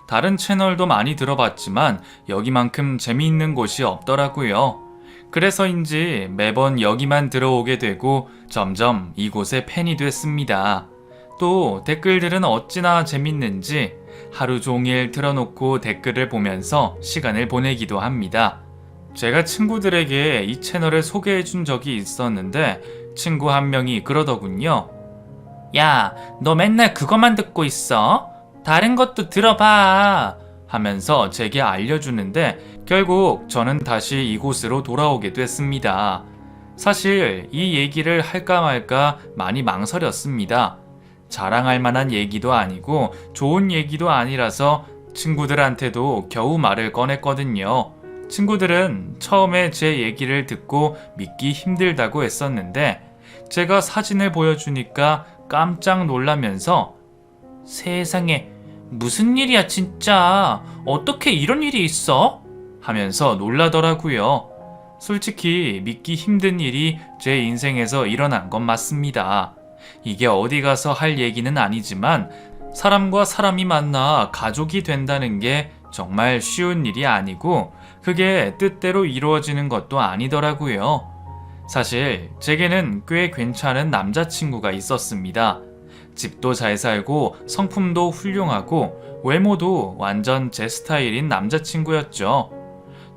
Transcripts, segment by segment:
다른 채널도 많이 들어봤지만 여기만큼 재미있는 곳이 없더라고요. 그래서인지 매번 여기만 들어오게 되고 점점 이곳의 팬이 됐습니다. 또 댓글들은 어찌나 재밌는지 하루 종일 틀어놓고 댓글을 보면서 시간을 보내기도 합니다. 제가 친구들에게 이 채널을 소개해준 적이 있었는데 친구 한 명이 그러더군요. 야, 너 맨날 그것만 듣고 있어? 다른 것도 들어봐 하면서 제게 알려주는데 결국 저는 다시 이곳으로 돌아오게 됐습니다. 사실 이 얘기를 할까 말까 많이 망설였습니다. 자랑할 만한 얘기도 아니고 좋은 얘기도 아니라서 친구들한테도 겨우 말을 꺼냈거든요. 친구들은 처음에 제 얘기를 듣고 믿기 힘들다고 했었는데 제가 사진을 보여주니까 깜짝 놀라면서 세상에 무슨 일이야 진짜 어떻게 이런 일이 있어? 하면서 놀라더라고요. 솔직히 믿기 힘든 일이 제 인생에서 일어난 건 맞습니다. 이게 어디 가서 할 얘기는 아니지만 사람과 사람이 만나 가족이 된다는 게 정말 쉬운 일이 아니고 그게 뜻대로 이루어지는 것도 아니더라고요. 사실 제게는 꽤 괜찮은 남자친구가 있었습니다. 집도 잘 살고 성품도 훌륭하고 외모도 완전 제 스타일인 남자친구였죠.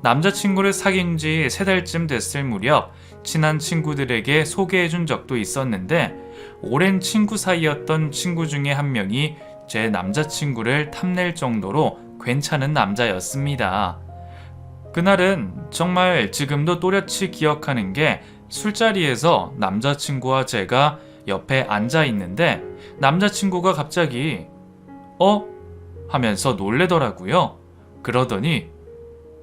남자친구를 사귄 지 3달쯤 됐을 무렵 친한 친구들에게 소개해준 적도 있었는데 오랜 친구 사이였던 친구 중에 한 명이 제 남자친구를 탐낼 정도로 괜찮은 남자였습니다. 그날은 정말 지금도 또렷이 기억하는 게 술자리에서 남자친구와 제가 옆에 앉아 있는데 남자친구가 갑자기 하면서 놀래더라고요. 그러더니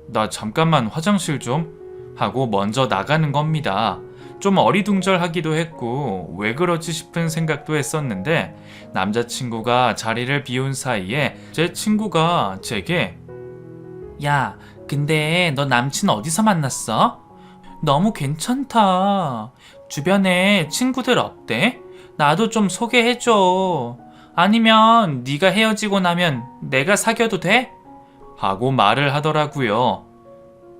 나 잠깐만 화장실 좀 하고 먼저 나가는 겁니다. 좀 어리둥절하기도 했고 왜 그러지 싶은 생각도 했었는데 남자친구가 자리를 비운 사이에 제 친구가 제게 야, 근데 너 남친 어디서 만났어? 너무 괜찮다. 주변에 친구들 없대? 나도 좀 소개해줘. 아니면 네가 헤어지고 나면 내가 사귀어도 돼? 하고 말을 하더라고요.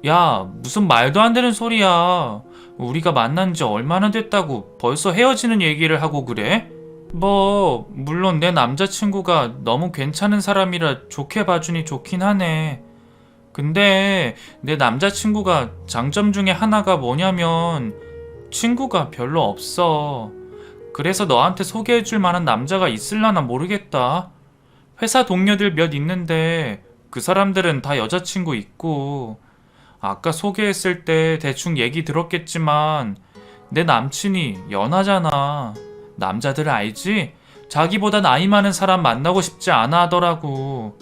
야, 무슨 말도 안 되는 소리야. 우리가 만난 지 얼마나 됐다고 벌써 헤어지는 얘기를 하고 그래? 물론 내 남자친구가 너무 괜찮은 사람이라 좋게 봐주니 좋긴 하네. 근데 내 남자친구가 장점 중에 하나가 뭐냐면 친구가 별로 없어. 그래서 너한테 소개해줄 만한 남자가 있을라나 모르겠다. 회사 동료들 몇 있는데 그 사람들은 다 여자친구 있고 아까 소개했을 때 대충 얘기 들었겠지만 내 남친이 연하잖아. 남자들 알지? 자기보다 나이 많은 사람 만나고 싶지 않아 하더라고.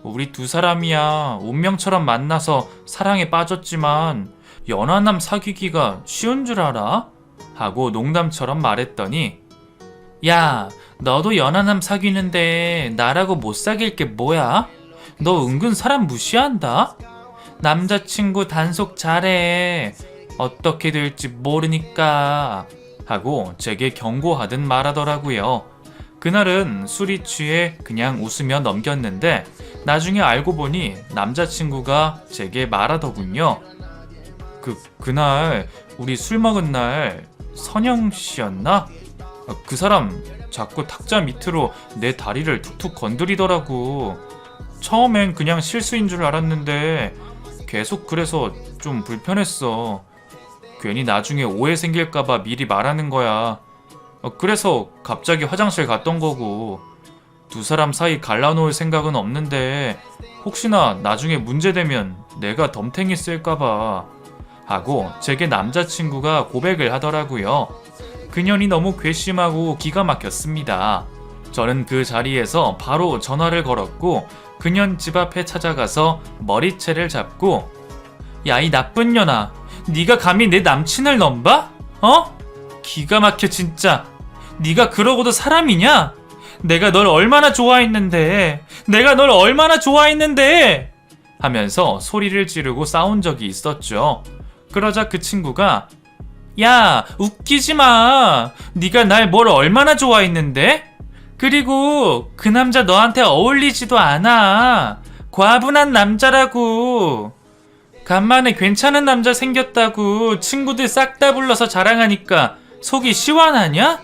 우리 두 사람이야 운명처럼 만나서 사랑에 빠졌지만 연하남 사귀기가 쉬운 줄 알아? 하고 농담처럼 말했더니 야, 너도 연하남 사귀는데 나라고 못 사귈 게 뭐야? 너 은근 사람 무시한다? 남자친구 단속 잘해. 어떻게 될지 모르니까 하고 제게 경고하듯 말하더라고요. 그날은 술이 취해 그냥 웃으며 넘겼는데 나중에 알고 보니 남자친구가 제게 말하더군요. 그날 우리 술 먹은 날 선영 씨였나? 그 사람 자꾸 탁자 밑으로 내 다리를 툭툭 건드리더라고. 처음엔 그냥 실수인 줄 알았는데 계속 그래서 좀 불편했어. 괜히 나중에 오해 생길까봐 미리 말하는 거야. 그래서 갑자기 화장실 갔던 거고. 두 사람 사이 갈라놓을 생각은 없는데 혹시나 나중에 문제되면 내가 덤탱이 쓸까봐 하고 제게 남자친구가 고백을 하더라고요. 그년이 너무 괘씸하고 기가 막혔습니다. 저는 그 자리에서 바로 전화를 걸었고 그년 집 앞에 찾아가서 머리채를 잡고 야, 이 나쁜 년아, 네가 감히 내 남친을 넘봐? 기가 막혀 진짜. 네가 그러고도 사람이냐? 내가 널 얼마나 좋아했는데 하면서 소리를 지르고 싸운 적이 있었죠. 그러자 그 친구가 야, 웃기지 마. 네가 날 뭘 얼마나 좋아했는데? 그리고 그 남자 너한테 어울리지도 않아. 과분한 남자라고. 간만에 괜찮은 남자 생겼다고 친구들 싹 다 불러서 자랑하니까 속이 시원하냐?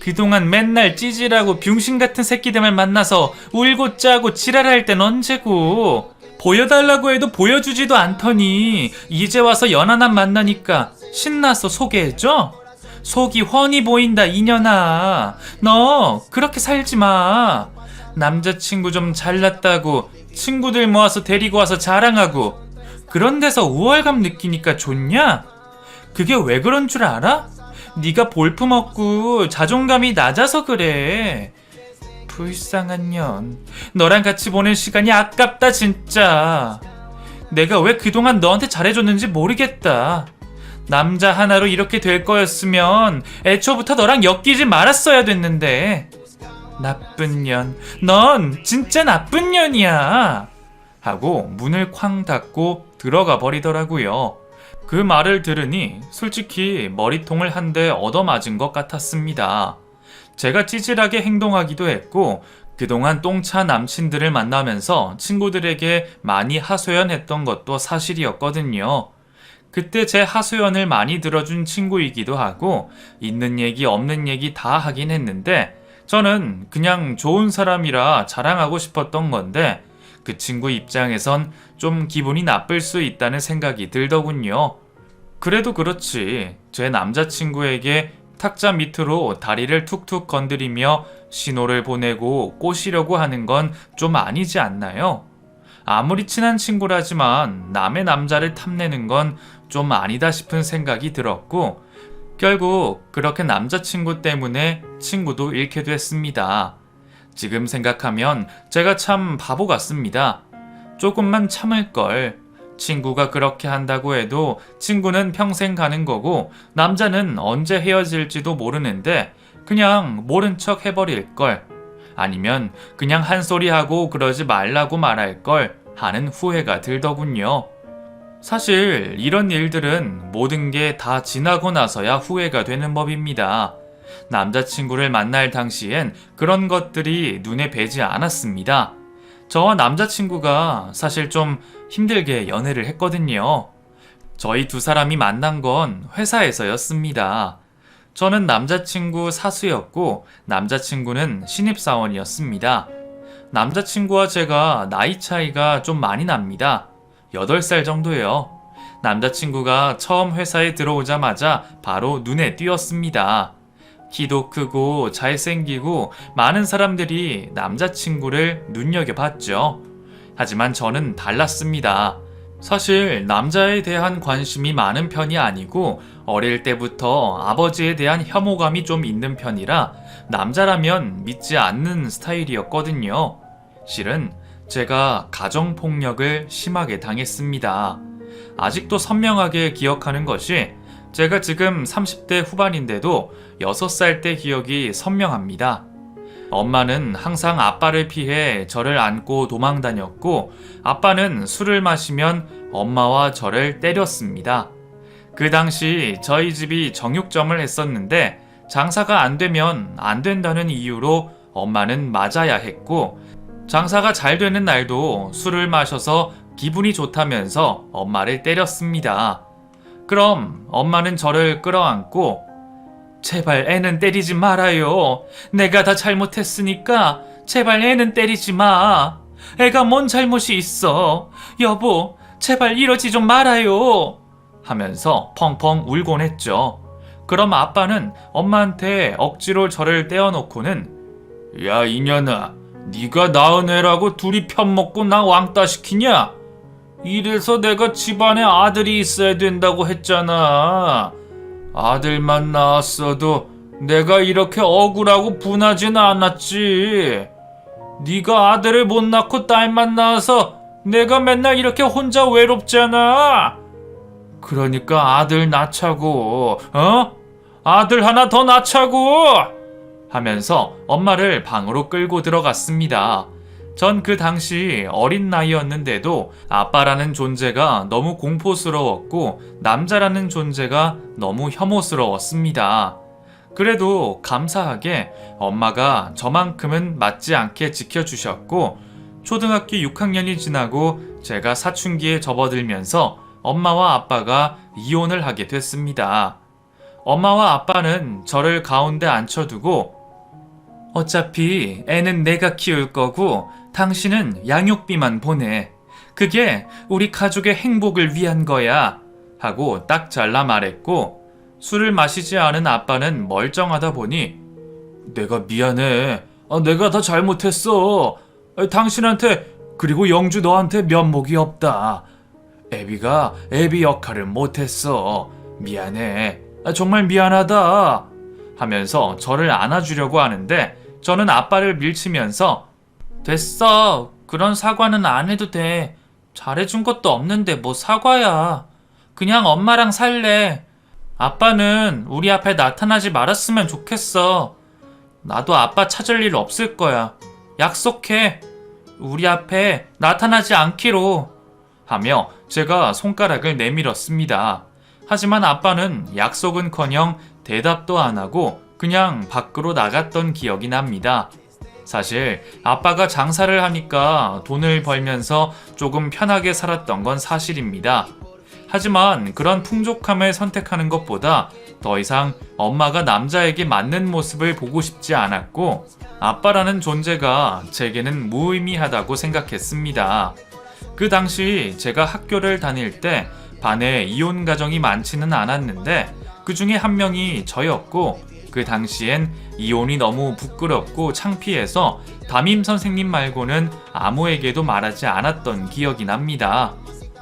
그동안 맨날 찌질하고 병신 같은 새끼들만 만나서 울고 짜고 지랄할 땐 언제고. 보여달라고 해도 보여주지도 않더니 이제 와서 연하남 만나니까 신나서 소개해줘? 속이 훤히 보인다 이년아. 너 그렇게 살지마. 남자친구 좀 잘났다고 친구들 모아서 데리고 와서 자랑하고 그런 데서 우월감 느끼니까 좋냐? 그게 왜 그런 줄 알아? 네가 볼품없고 자존감이 낮아서 그래. 불쌍한 년. 너랑 같이 보낸 시간이 아깝다 진짜. 내가 왜 그동안 너한테 잘해줬는지 모르겠다. 남자 하나로 이렇게 될 거였으면 애초부터 너랑 엮이지 말았어야 됐는데. 나쁜 년. 넌 진짜 나쁜 년이야. 하고 문을 쾅 닫고 들어가 버리더라고요. 그 말을 들으니 솔직히 머리통을 한 대 얻어맞은 것 같았습니다. 제가 찌질하게 행동하기도 했고 그동안 똥차 남친들을 만나면서 친구들에게 많이 하소연했던 것도 사실이었거든요. 그때 제 하소연을 많이 들어준 친구이기도 하고 있는 얘기 없는 얘기 다 하긴 했는데 저는 그냥 좋은 사람이라 자랑하고 싶었던 건데 그 친구 입장에선 좀 기분이 나쁠 수 있다는 생각이 들더군요. 그래도 그렇지 제 남자친구에게 탁자 밑으로 다리를 툭툭 건드리며 신호를 보내고 꼬시려고 하는 건 좀 아니지 않나요? 아무리 친한 친구라지만 남의 남자를 탐내는 건 좀 아니다 싶은 생각이 들었고 결국 그렇게 남자친구 때문에 친구도 잃게 됐습니다. 지금 생각하면 제가 참 바보 같습니다. 조금만 참을걸. 친구가 그렇게 한다고 해도 친구는 평생 가는 거고 남자는 언제 헤어질지도 모르는데 그냥 모른 척 해버릴걸. 아니면 그냥 한 소리 하고 그러지 말라고 말할걸 하는 후회가 들더군요. 사실 이런 일들은 모든 게 다 지나고 나서야 후회가 되는 법입니다. 남자친구를 만날 당시엔 그런 것들이 눈에 뵈지 않았습니다. 저와 남자친구가 사실 좀 힘들게 연애를 했거든요. 저희 두 사람이 만난 건 회사에서였습니다. 저는 남자친구 사수였고 남자친구는 신입사원이었습니다. 남자친구와 제가 나이 차이가 좀 많이 납니다. 8살 정도예요. 남자친구가 처음 회사에 들어오자마자 바로 눈에 띄었습니다. 키도 크고 잘생기고 많은 사람들이 남자친구를 눈여겨봤죠. 하지만 저는 달랐습니다. 사실 남자에 대한 관심이 많은 편이 아니고 어릴 때부터 아버지에 대한 혐오감이 좀 있는 편이라 남자라면 믿지 않는 스타일이었거든요. 실은 제가 가정폭력을 심하게 당했습니다. 아직도 선명하게 기억하는 것이 제가 지금 30대 후반인데도 6살 때 기억이 선명합니다. 엄마는 항상 아빠를 피해 저를 안고 도망 다녔고 아빠는 술을 마시면 엄마와 저를 때렸습니다. 그 당시 저희 집이 정육점을 했었는데 장사가 안 되면 안 된다는 이유로 엄마는 맞아야 했고 장사가 잘 되는 날도 술을 마셔서 기분이 좋다면서 엄마를 때렸습니다. 그럼 엄마는 저를 끌어안고 제발 애는 때리지 말아요. 내가 다 잘못했으니까 제발 애는 때리지 마. 애가 뭔 잘못이 있어. 여보, 제발 이러지 좀 말아요. 하면서 펑펑 울곤 했죠. 그럼 아빠는 엄마한테 억지로 저를 떼어놓고는 야 이년아, 네가 낳은 애라고 둘이 편먹고 나 왕따 시키냐? 이래서 내가 집안에 아들이 있어야 된다고 했잖아. 아들만 낳았어도 내가 이렇게 억울하고 분하진 않았지. 네가 아들을 못 낳고 딸만 낳아서 내가 맨날 이렇게 혼자 외롭잖아. 그러니까 아들 낳자고, 아들 하나 더 낳자고! 하면서 엄마를 방으로 끌고 들어갔습니다. 전 그 당시 어린 나이였는데도 아빠라는 존재가 너무 공포스러웠고 남자라는 존재가 너무 혐오스러웠습니다. 그래도 감사하게 엄마가 저만큼은 맞지 않게 지켜주셨고, 초등학교 6학년이 지나고 제가 사춘기에 접어들면서 엄마와 아빠가 이혼을 하게 됐습니다. 엄마와 아빠는 저를 가운데 앉혀두고 어차피 애는 내가 키울 거고 당신은 양육비만 보내. 그게 우리 가족의 행복을 위한 거야. 하고 딱 잘라 말했고, 술을 마시지 않은 아빠는 멀쩡하다 보니 내가 미안해. 내가 다 잘못했어. 당신한테 그리고 영주 너한테 면목이 없다. 애비가 애비 역할을 못했어. 미안해. 정말 미안하다. 하면서 저를 안아주려고 하는데 저는 아빠를 밀치면서 됐어. 그런 사과는 안 해도 돼. 잘해준 것도 없는데 뭐 사과야. 그냥 엄마랑 살래. 아빠는 우리 앞에 나타나지 말았으면 좋겠어. 나도 아빠 찾을 일 없을 거야. 약속해. 우리 앞에 나타나지 않기로. 하며 제가 손가락을 내밀었습니다. 하지만 아빠는 약속은커녕 대답도 안 하고 그냥 밖으로 나갔던 기억이 납니다. 사실 아빠가 장사를 하니까 돈을 벌면서 조금 편하게 살았던 건 사실입니다. 하지만 그런 풍족함을 선택하는 것보다 더 이상 엄마가 남자에게 맞는 모습을 보고 싶지 않았고, 아빠라는 존재가 제게는 무의미하다고 생각했습니다. 그 당시 제가 학교를 다닐 때 반에 이혼 가정이 많지는 않았는데 그 중에 한 명이 저였고, 그 당시엔 이혼이 너무 부끄럽고 창피해서 담임 선생님 말고는 아무에게도 말하지 않았던 기억이 납니다.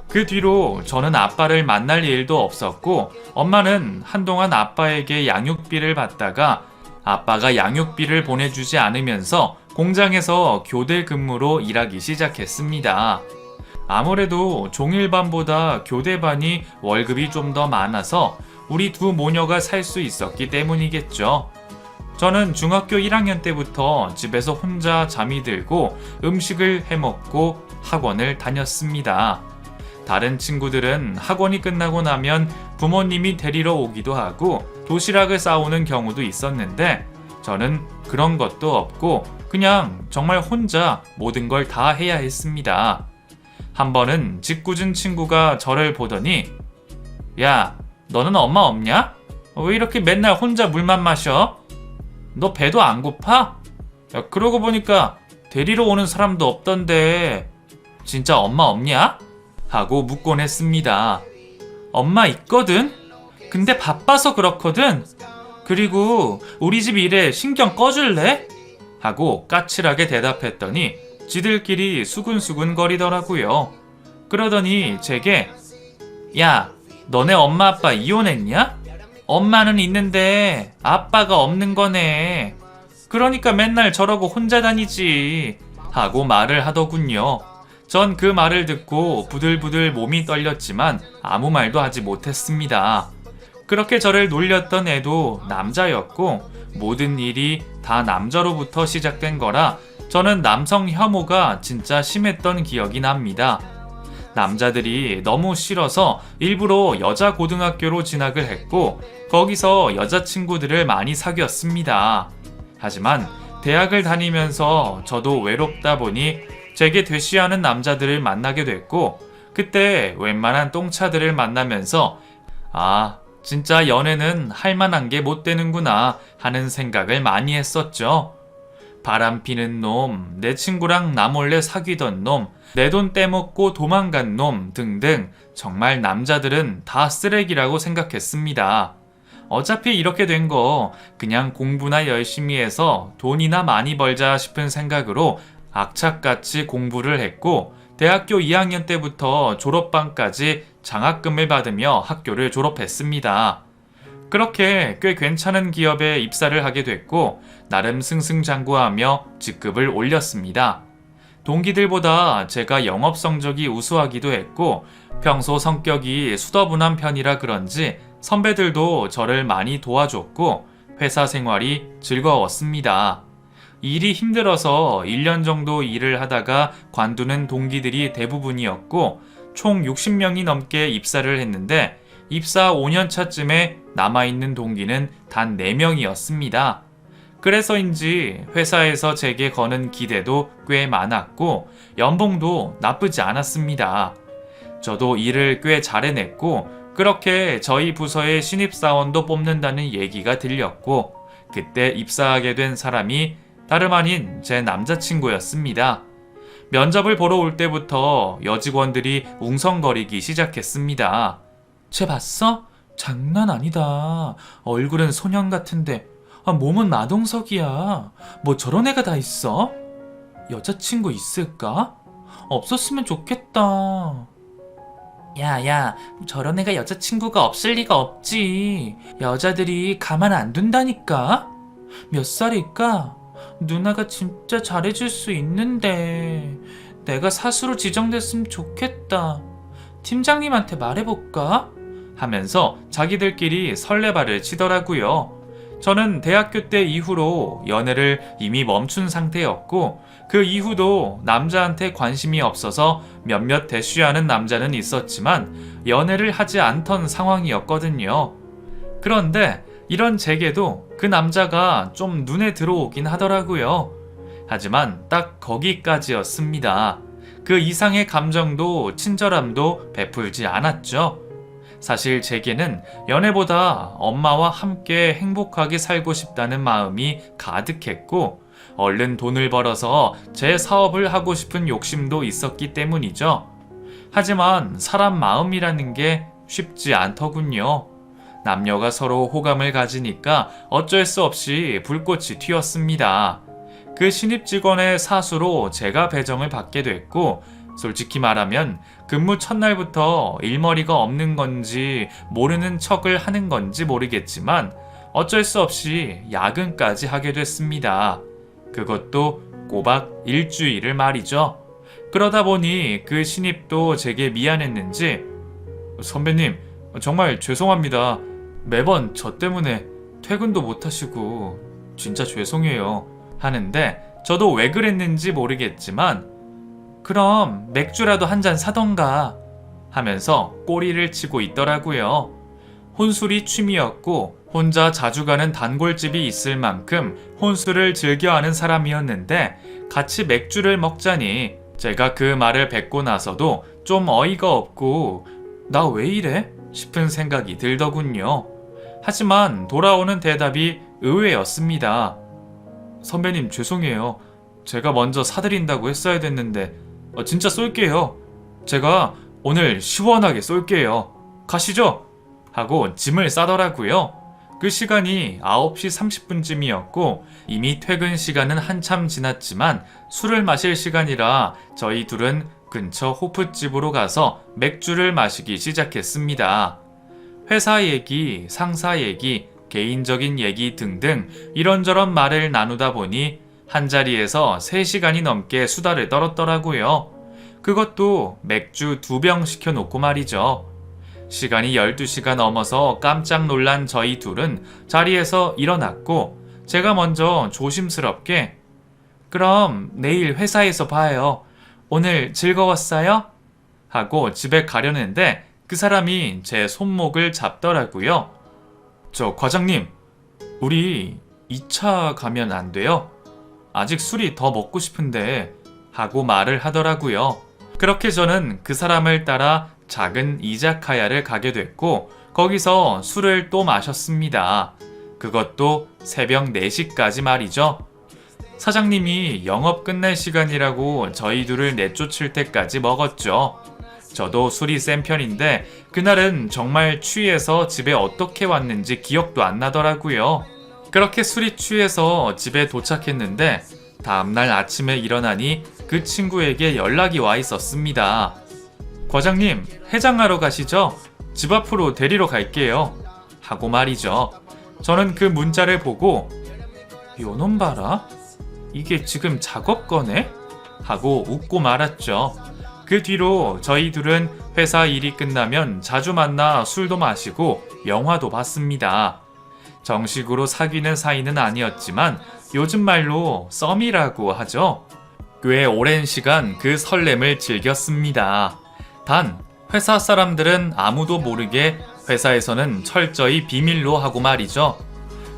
그 뒤로 저는 아빠를 만날 일도 없었고, 엄마는 한동안 아빠에게 양육비를 받다가 아빠가 양육비를 보내주지 않으면서 공장에서 교대 근무로 일하기 시작했습니다. 아무래도 종일반보다 교대반이 월급이 좀 더 많아서 우리 두 모녀가 살 수 있었기 때문이겠죠. 저는 중학교 1학년 때부터 집에서 혼자 잠이 들고 음식을 해먹고 학원을 다녔습니다. 다른 친구들은 학원이 끝나고 나면 부모님이 데리러 오기도 하고 도시락을 싸오는 경우도 있었는데, 저는 그런 것도 없고 그냥 정말 혼자 모든 걸 다 해야 했습니다. 한 번은 짓궂은 친구가 저를 보더니 야, 너는 엄마 없냐? 왜 이렇게 맨날 혼자 물만 마셔? 너 배도 안 고파? 야, 그러고 보니까 데리러 오는 사람도 없던데 진짜 엄마 없냐? 하고 묻곤 했습니다. 엄마 있거든? 근데 바빠서 그렇거든? 그리고 우리 집 일에 신경 꺼줄래? 하고 까칠하게 대답했더니 지들끼리 수근수근 거리더라고요. 그러더니 제게 야, 너네 엄마 아빠 이혼했냐? 엄마는 있는데 아빠가 없는 거네. 그러니까 맨날 저러고 혼자 다니지. 하고 말을 하더군요. 전 그 말을 듣고 부들부들 몸이 떨렸지만 아무 말도 하지 못했습니다. 그렇게 저를 놀렸던 애도 남자였고 모든 일이 다 남자로부터 시작된 거라 저는 남성 혐오가 진짜 심했던 기억이 납니다. 남자들이 너무 싫어서 일부러 여자 고등학교로 진학을 했고 거기서 여자친구들을 많이 사귀었습니다. 하지만 대학을 다니면서 저도 외롭다 보니 제게 되쉬하는 남자들을 만나게 됐고, 그때 웬만한 똥차들을 만나면서 아, 진짜 연애는 할만한 게 못 되는구나 하는 생각을 많이 했었죠. 바람 피는 놈, 내 친구랑 나 몰래 사귀던 놈, 내 돈 떼먹고 도망간 놈 등등 정말 남자들은 다 쓰레기라고 생각했습니다. 어차피 이렇게 된 거 그냥 공부나 열심히 해서 돈이나 많이 벌자 싶은 생각으로 악착같이 공부를 했고 대학교 2학년 때부터 졸업반까지 장학금을 받으며 학교를 졸업했습니다. 그렇게 꽤 괜찮은 기업에 입사를 하게 됐고 나름 승승장구하며 직급을 올렸습니다. 동기들보다 제가 영업 성적이 우수하기도 했고 평소 성격이 수더분한 편이라 그런지 선배들도 저를 많이 도와줬고 회사 생활이 즐거웠습니다. 일이 힘들어서 1년 정도 일을 하다가 관두는 동기들이 대부분이었고 총 60명이 넘게 입사를 했는데 입사 5년 차쯤에 남아있는 동기는 단 4명이었습니다. 그래서인지 회사에서 제게 거는 기대도 꽤 많았고 연봉도 나쁘지 않았습니다. 저도 일을 꽤 잘해냈고 그렇게 저희 부서의 신입사원도 뽑는다는 얘기가 들렸고 그때 입사하게 된 사람이 다름 아닌 제 남자친구였습니다. 면접을 보러 올 때부터 여직원들이 웅성거리기 시작했습니다. 쟤 봤어? 장난 아니다. 얼굴은 소년 같은데 몸은 마동석이야. 뭐 저런 애가 다 있어? 여자친구 있을까? 없었으면 좋겠다. 야, 저런 애가 여자친구가 없을 리가 없지. 여자들이 가만 안 둔다니까. 몇 살일까? 누나가 진짜 잘해줄 수 있는데 내가 사수로 지정됐으면 좋겠다. 팀장님한테 말해볼까? 하면서 자기들끼리 설레발을 치더라고요. 저는 대학교 때 이후로 연애를 이미 멈춘 상태였고 그 이후도 남자한테 관심이 없어서 몇몇 대쉬하는 남자는 있었지만 연애를 하지 않던 상황이었거든요. 그런데 이런 제게도 그 남자가 좀 눈에 들어오긴 하더라고요. 하지만 딱 거기까지였습니다. 그 이상의 감정도 친절함도 베풀지 않았죠. 사실 제게는 연애보다 엄마와 함께 행복하게 살고 싶다는 마음이 가득했고 얼른 돈을 벌어서 제 사업을 하고 싶은 욕심도 있었기 때문이죠. 하지만 사람 마음이라는 게 쉽지 않더군요. 남녀가 서로 호감을 가지니까 어쩔 수 없이 불꽃이 튀었습니다. 그 신입 직원의 사수로 제가 배정을 받게 됐고 솔직히 말하면 근무 첫날부터 일머리가 없는 건지 모르는 척을 하는 건지 모르겠지만 어쩔 수 없이 야근까지 하게 됐습니다. 그것도 꼬박 일주일을 말이죠. 그러다 보니 그 신입도 제게 미안했는지 선배님 정말 죄송합니다. 매번 저 때문에 퇴근도 못하시고 진짜 죄송해요 하는데 저도 왜 그랬는지 모르겠지만 그럼 맥주라도 한 잔 사던가 하면서 꼬리를 치고 있더라고요. 혼술이 취미였고 혼자 자주 가는 단골집이 있을 만큼 혼술을 즐겨하는 사람이었는데 같이 맥주를 먹자니 제가 그 말을 뱉고 나서도 좀 어이가 없고 나 왜 이래? 싶은 생각이 들더군요. 하지만 돌아오는 대답이 의외였습니다. 선배님 죄송해요. 제가 먼저 사드린다고 했어야 됐는데 진짜 쏠게요. 제가 오늘 시원하게 쏠게요. 가시죠. 하고 짐을 싸더라고요. 그 시간이 9시 30분쯤이었고 이미 퇴근 시간은 한참 지났지만 술을 마실 시간이라 저희 둘은 근처 호프집으로 가서 맥주를 마시기 시작했습니다. 회사 얘기, 상사 얘기, 개인적인 얘기 등등 이런저런 말을 나누다 보니 한자리에서 3시간이 넘게 수다를 떨었더라고요. 그것도 맥주 2병 시켜놓고 말이죠. 시간이 12시가 넘어서 깜짝 놀란 저희 둘은 자리에서 일어났고 제가 먼저 조심스럽게 그럼 내일 회사에서 봐요. 오늘 즐거웠어요? 하고 집에 가려는데 그 사람이 제 손목을 잡더라고요. 저 과장님, 우리 2차 가면 안 돼요? 아직 술이 더 먹고 싶은데 하고 말을 하더라고요. 그렇게 저는 그 사람을 따라 작은 이자카야를 가게 됐고 거기서 술을 또 마셨습니다. 그것도 새벽 4시까지 말이죠. 사장님이 영업 끝날 시간이라고 저희 둘을 내쫓을 때까지 먹었죠. 저도 술이 센 편인데 그날은 정말 취해서 집에 어떻게 왔는지 기억도 안 나더라고요. 그렇게 술이 취해서 집에 도착했는데 다음날 아침에 일어나니 그 친구에게 연락이 와 있었습니다. 과장님, 해장하러 가시죠? 집 앞으로 데리러 갈게요. 하고 말이죠. 저는 그 문자를 보고 요놈 봐라? 이게 지금 작업 거네? 하고 웃고 말았죠. 그 뒤로 저희 둘은 회사 일이 끝나면 자주 만나 술도 마시고 영화도 봤습니다. 정식으로 사귀는 사이는 아니었지만 요즘 말로 썸이라고 하죠. 꽤 오랜 시간 그 설렘을 즐겼습니다. 단 회사 사람들은 아무도 모르게 회사에서는 철저히 비밀로 하고 말이죠.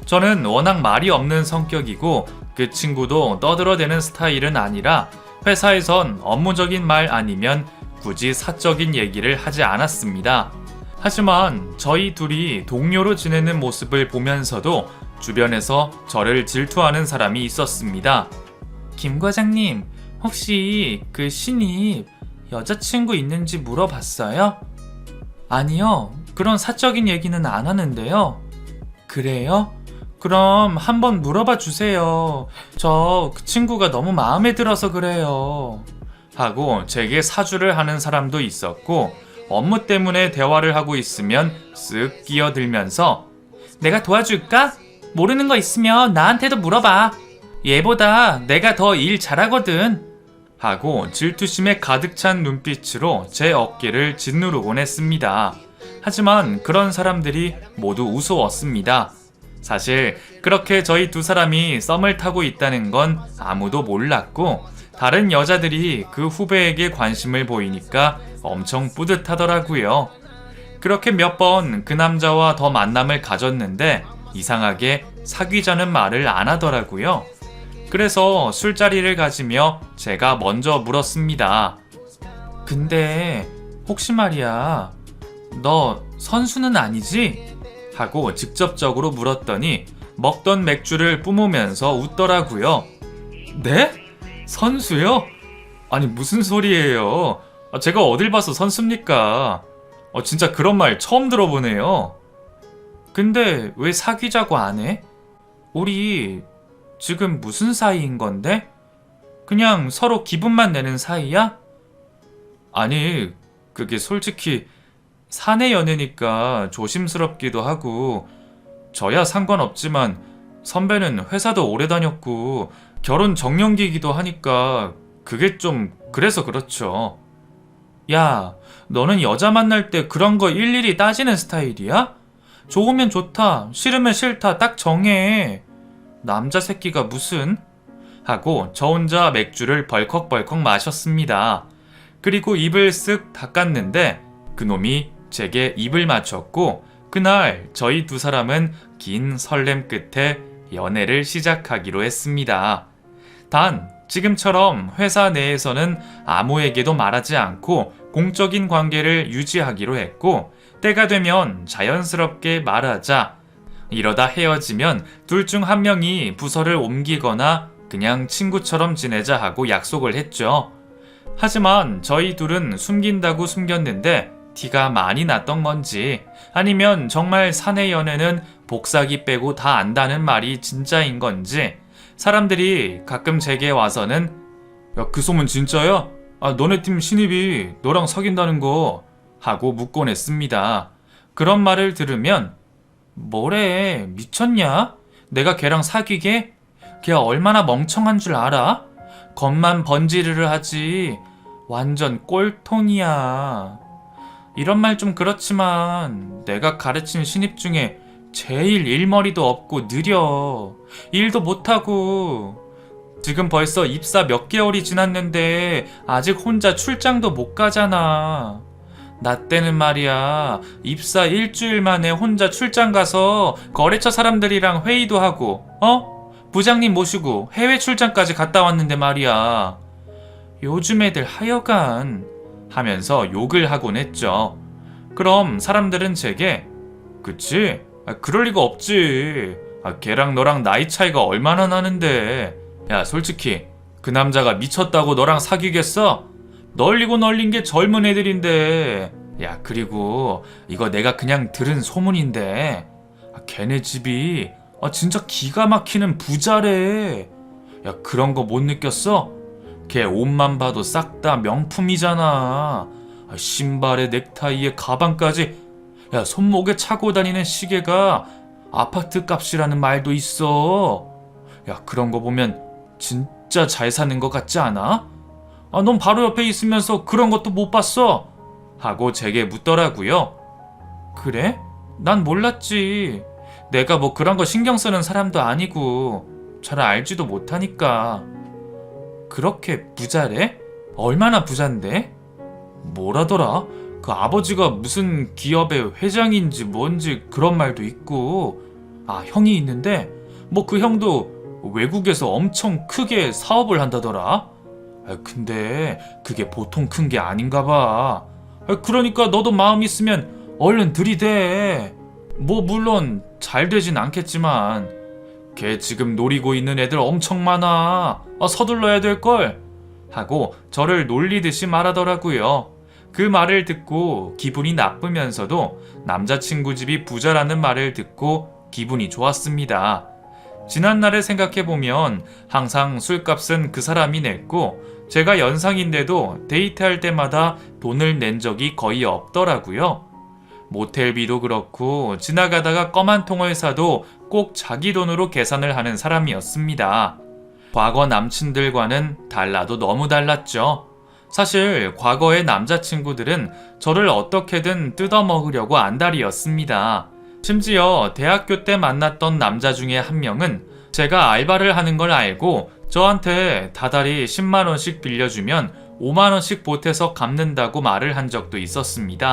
저는 워낙 말이 없는 성격이고 그 친구도 떠들어대는 스타일은 아니라 회사에선 업무적인 말 아니면 굳이 사적인 얘기를 하지 않았습니다. 하지만 저희 둘이 동료로 지내는 모습을 보면서도 주변에서 저를 질투하는 사람이 있었습니다. 김 과장님, 혹시 그 신입 여자친구 있는지 물어봤어요? 아니요, 그런 사적인 얘기는 안 하는데요. 그래요? 그럼 한번 물어봐 주세요. 저 그 친구가 너무 마음에 들어서 그래요. 하고 제게 사주를 하는 사람도 있었고, 업무 때문에 대화를 하고 있으면 쓱 끼어들면서 내가 도와줄까? 모르는 거 있으면 나한테도 물어봐. 얘보다 내가 더 일 잘하거든. 하고 질투심에 가득 찬 눈빛으로 제 어깨를 짓누르곤 했습니다. 하지만 그런 사람들이 모두 우스웠습니다. 사실 그렇게 저희 두 사람이 썸을 타고 있다는 건 아무도 몰랐고, 다른 여자들이 그 후배에게 관심을 보이니까 엄청 뿌듯하더라고요. 그렇게 몇 번 그 남자와 더 만남을 가졌는데 이상하게 사귀자는 말을 안 하더라고요. 그래서 술자리를 가지며 제가 먼저 물었습니다. 근데 혹시 말이야, 너 선수는 아니지? 하고 직접적으로 물었더니 먹던 맥주를 뿜으면서 웃더라고요. 네? 선수요? 아니 무슨 소리예요? 제가 어딜 봐서 선수입니까? 진짜 그런 말 처음 들어보네요. 근데 왜 사귀자고 안 해? 우리 지금 무슨 사이인 건데? 그냥 서로 기분만 내는 사이야? 아니, 그게 솔직히 사내 연애니까 조심스럽기도 하고, 저야 상관없지만 선배는 회사도 오래 다녔고 결혼 정년기이기도 하니까 그게 좀 그래서 그렇죠. 야, 너는 여자 만날 때 그런 거 일일이 따지는 스타일이야? 좋으면 좋다, 싫으면 싫다 딱 정해. 남자 새끼가 무슨? 하고 저 혼자 맥주를 벌컥벌컥 마셨습니다. 그리고 입을 쓱 닦았는데 그놈이 제게 입을 맞췄고, 그날 저희 두 사람은 긴 설렘 끝에 연애를 시작하기로 했습니다. 단 지금처럼 회사 내에서는 아무에게도 말하지 않고 공적인 관계를 유지하기로 했고, 때가 되면 자연스럽게 말하자. 이러다 헤어지면 둘 중 한 명이 부서를 옮기거나 그냥 친구처럼 지내자 하고 약속을 했죠. 하지만 저희 둘은 숨긴다고 숨겼는데 티가 많이 났던 건지, 아니면 정말 사내 연애는 복사기 빼고 다 안다는 말이 진짜인 건지, 사람들이 가끔 제게 와서는 야, 그 소문 진짜야? 너네 팀 신입이 너랑 사귄다는 거 하고 묻곤 했습니다. 그런 말을 들으면 뭐래, 미쳤냐? 내가 걔랑 사귀게? 걔 얼마나 멍청한 줄 알아? 겉만 번지르르 하지 완전 꼴통이야. 이런 말 좀 그렇지만 내가 가르친 신입 중에 제일 일머리도 없고 느려. 일도 못하고. 지금 벌써 입사 몇 개월이 지났는데 아직 혼자 출장도 못 가잖아. 나 때는 말이야, 입사 일주일 만에 혼자 출장 가서 거래처 사람들이랑 회의도 하고, 부장님 모시고 해외 출장까지 갔다 왔는데 말이야. 요즘 애들 하여간 하면서 욕을 하곤 했죠. 그럼 사람들은 제게 그치? 그럴 리가 없지. 걔랑 너랑 나이 차이가 얼마나 나는데. 야, 솔직히 그 남자가 미쳤다고 너랑 사귀겠어? 널리고 널린 게 젊은 애들인데. 야, 그리고 이거 내가 그냥 들은 소문인데 걔네 집이 진짜 기가 막히는 부자래. 야, 그런 거 못 느꼈어? 걔 옷만 봐도 싹 다 명품이잖아. 신발에 넥타이에 가방까지. 야, 손목에 차고 다니는 시계가 아파트 값이라는 말도 있어. 야, 그런 거 보면 진짜 잘 사는 것 같지 않아? 넌 바로 옆에 있으면서 그런 것도 못 봤어? 하고 제게 묻더라고요. 그래? 난 몰랐지. 내가 뭐 그런 거 신경 쓰는 사람도 아니고 잘 알지도 못하니까. 그렇게 부자래? 얼마나 부잔데? 뭐라더라? 그 아버지가 무슨 기업의 회장인지 뭔지 그런 말도 있고, 아, 형이 있는데 뭐 그 형도 외국에서 엄청 크게 사업을 한다더라. 근데 그게 보통 큰 게 아닌가 봐. 그러니까 너도 마음 있으면 얼른 들이대. 뭐 물론 잘 되진 않겠지만 걔 지금 노리고 있는 애들 엄청 많아. 서둘러야 될걸. 하고 저를 놀리듯이 말하더라고요. 그 말을 듣고 기분이 나쁘면서도 남자친구 집이 부자라는 말을 듣고 기분이 좋았습니다. 지난날을 생각해보면 항상 술값은 그 사람이 냈고 제가 연상인데도 데이트할 때마다 돈을 낸 적이 거의 없더라고요. 모텔비도 그렇고 지나가다가 껌 한 통을 사도 꼭 자기 돈으로 계산을 하는 사람이었습니다. 과거 남친들과는 달라도 너무 달랐죠. 사실 과거의 남자친구들은 저를 어떻게든 뜯어먹으려고 안달이었습니다. 심지어 대학교 때 만났던 남자 중에 한 명은 제가 알바를 하는 걸 알고 저한테 다달이 10만 원씩 빌려주면 5만 원씩 보태서 갚는다고 말을 한 적도 있었습니다.